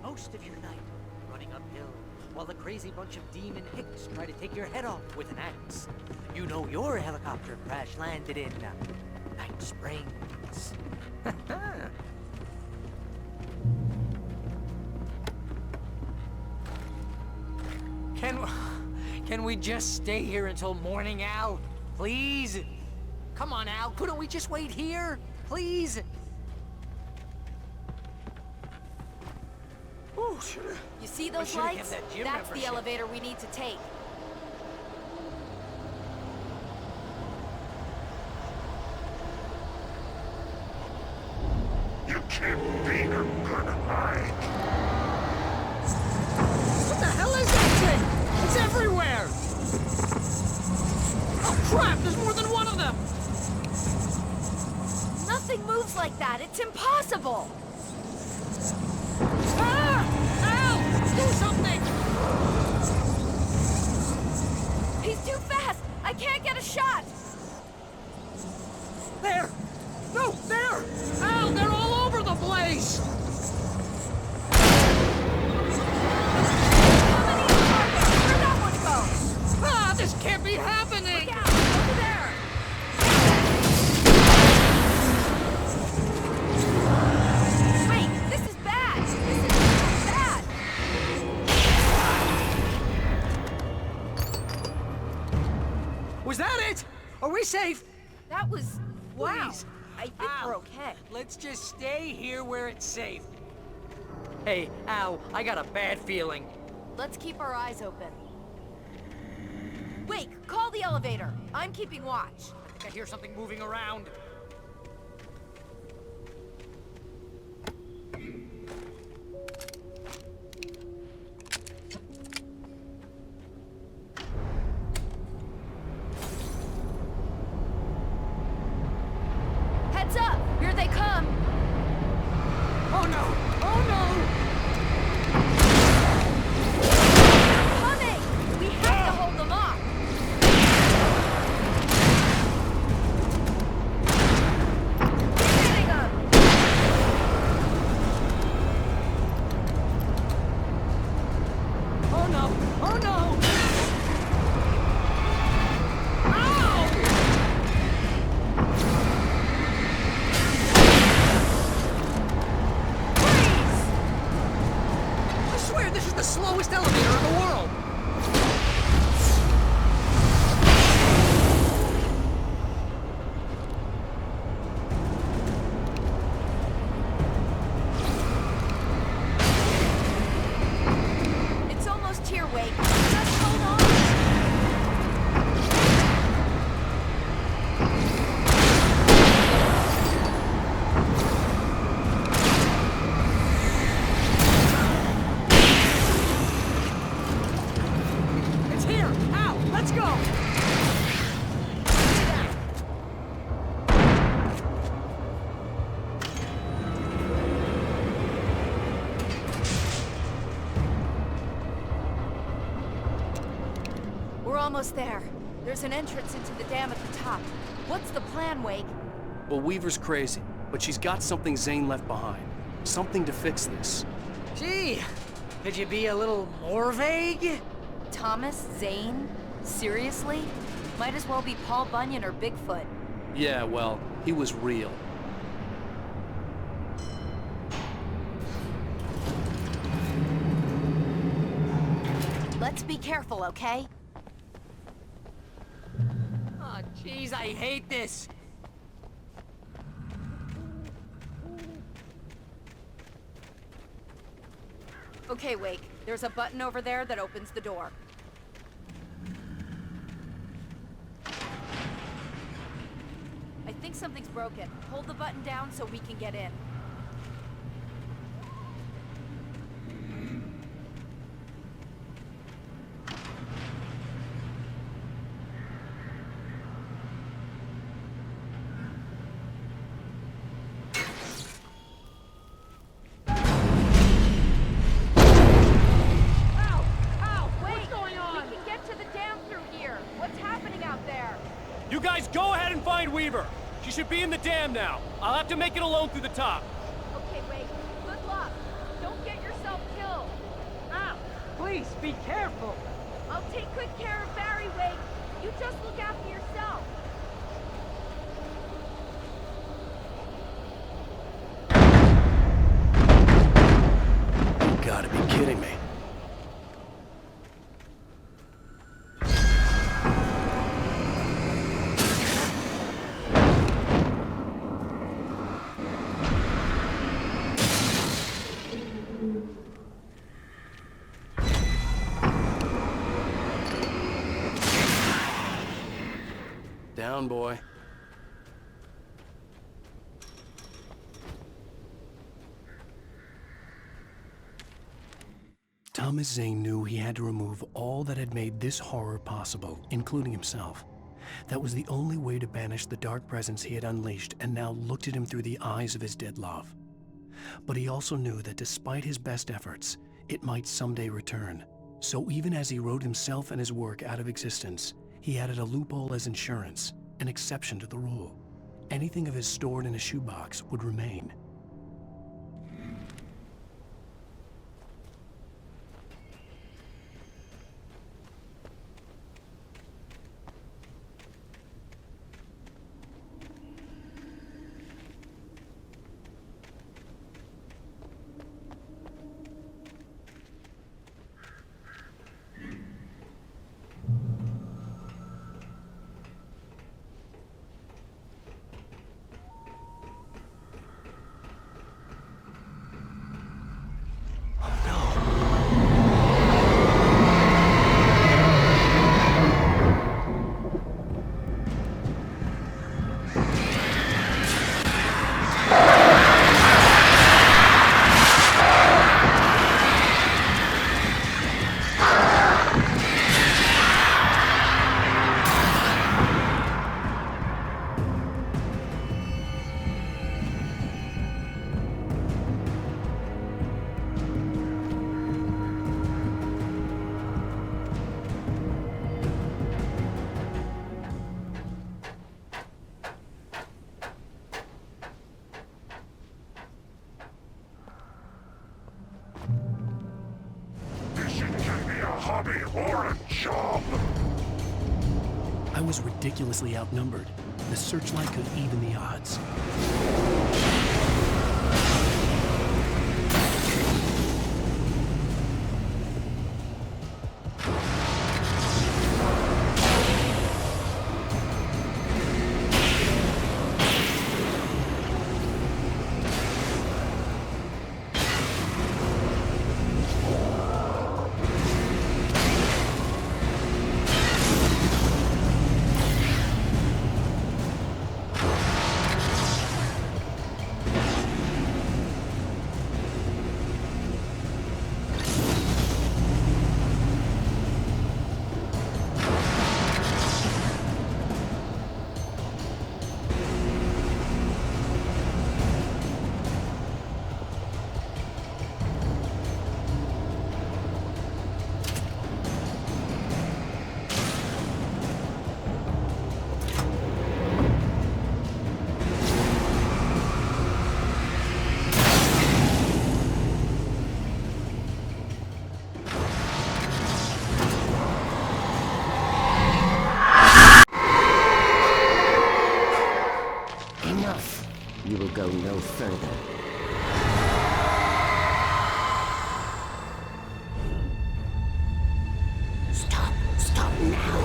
Most of your night running uphill while the crazy bunch of demon hicks try to take your head off with an axe. You know your helicopter crash landed in Night Springs. Can we just stay here until morning, Al? Please? Come on, Al, couldn't we just wait here? Please? You see those lights? That's the elevator we need to take. You can't beat a good eye. What the hell is that thing? It's everywhere! Oh crap, there's more than one of them! Nothing moves like that. It's impossible. Do something! He's too fast! I can't get a shot! There! No, there! Al, they're all over the place! Where'd that one go? Ah, this can't be happening! Look out! Over there! Wait, this is bad! This is bad! Was that it? Are we safe? That was... wow. Please. I think Al, we're okay. Let's just stay here where it's safe. Hey, Al, I got a bad feeling. Let's keep our eyes open. Wake, call the elevator. I'm keeping watch. I think I hear something moving around. Heads up! Here they come! Oh no! Oh no! Coming! We have to hold them off! Hitting them! Oh no! Oh no! Ow! I swear this is the slowest elevator in the world! It's almost here, Wake. Just hold on! It's here! Al, let's go! almost there. There's an entrance into the dam at the top. What's the plan, Wake? Well, Weaver's crazy, but she's got something Zane left behind. Something to fix this. Gee, could you be a little more vague? Thomas Zane? Seriously? Might as well be Paul Bunyan or Bigfoot. Yeah, well, he was real. Let's be careful, okay? Oh, jeez, I hate this. Okay, Wake. There's a button over there that opens the door. I think something's broken. Hold the button down so we can get in. You guys go ahead and find Weaver. She should be in the dam now. I'll have to make it alone through the top. Okay, Wake. Good luck. Don't get yourself killed. Ow! Please, be careful. I'll take good care of Barry, Wake. You just look after yourself. You gotta be kidding me. Down, boy. Thomas Zane knew he had to remove all that had made this horror possible, including himself. That was the only way to banish the dark presence he had unleashed and now looked at him through the eyes of his dead love. But he also knew that despite his best efforts, it might someday return. So even as he wrote himself and his work out of existence, he added a loophole as insurance, an exception to the rule. Anything of his stored in a shoebox would remain. I was ridiculously outnumbered. The searchlight could even the odds. go no further. Stop now.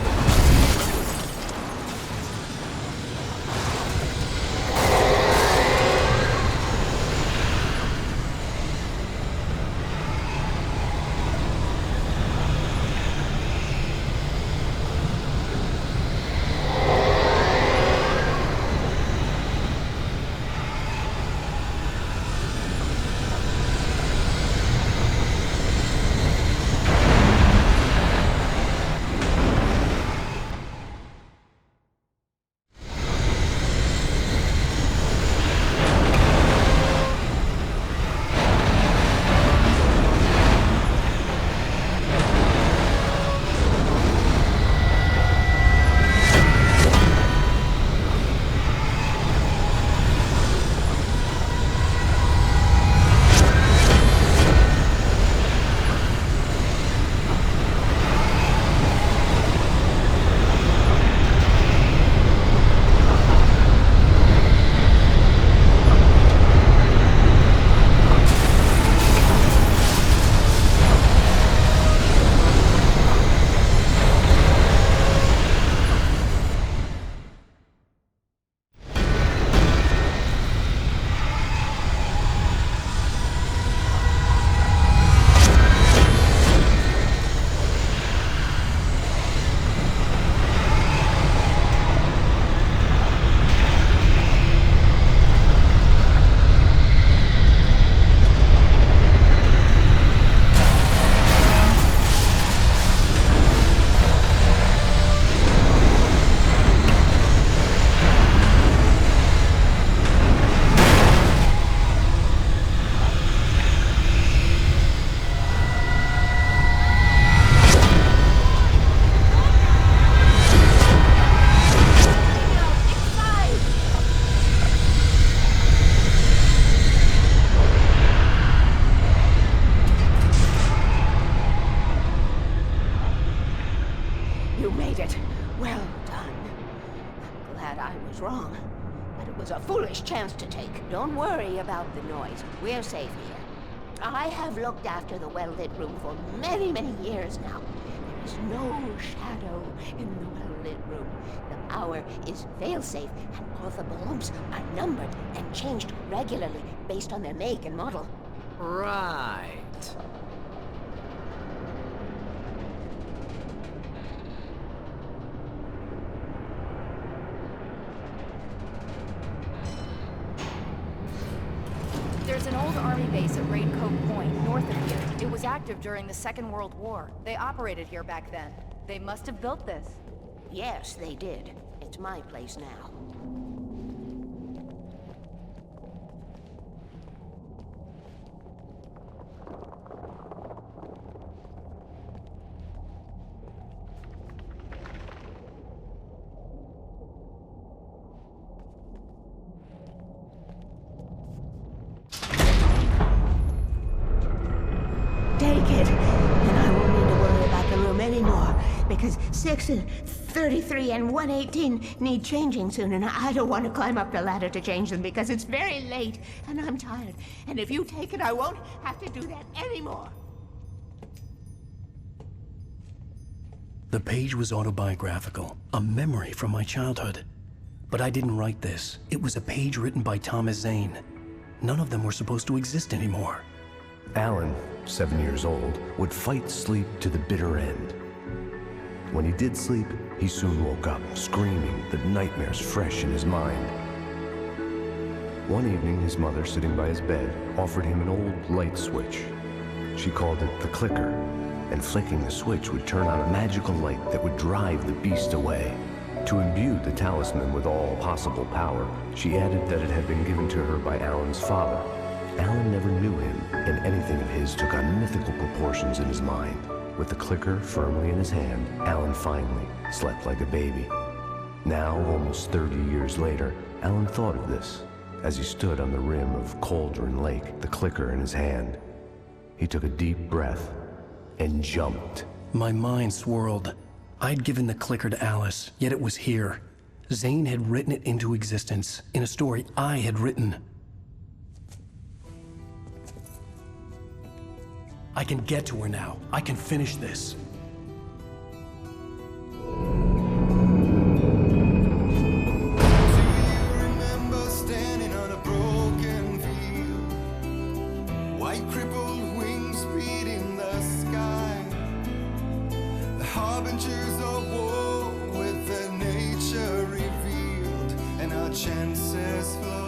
Chance to take. Don't worry about the noise. We're safe here. I have looked after the well-lit room for many, many years now. There is no shadow in the well-lit room. The hour is fail-safe, and all the bulbs are numbered and changed regularly based on their make and model. Right. There's an old army base at Raincoat Point, north of here. It was active during the Second World War. They operated here back then. They must have built this. Yes, they did. It's my place now. Because 6 and 33 and 118 need changing soon, and I don't want to climb up the ladder to change them because it's very late and I'm tired. And if you take it, I won't have to do that anymore. The page was autobiographical, a memory from my childhood. But I didn't write this. It was a page written by Thomas Zane. None of them were supposed to exist anymore. Alan, 7 years old, would fight sleep to the bitter end. When he did sleep, he soon woke up, screaming, the nightmares fresh in his mind. One evening, his mother, sitting by his bed, offered him an old light switch. She called it the clicker, and flicking the switch would turn on a magical light that would drive the beast away. To imbue the talisman with all possible power, she added that it had been given to her by Alan's father. Alan never knew him, and anything of his took on mythical proportions in his mind. With the clicker firmly in his hand, Alan finally slept like a baby. Now, almost 30 years later, Alan thought of this as he stood on the rim of Cauldron Lake, the clicker in his hand. He took a deep breath and jumped. My mind swirled. I'd given the clicker to Alice, yet it was here. Zane had written it into existence, in a story I had written. I can get to her now. I can finish this. Chances flow.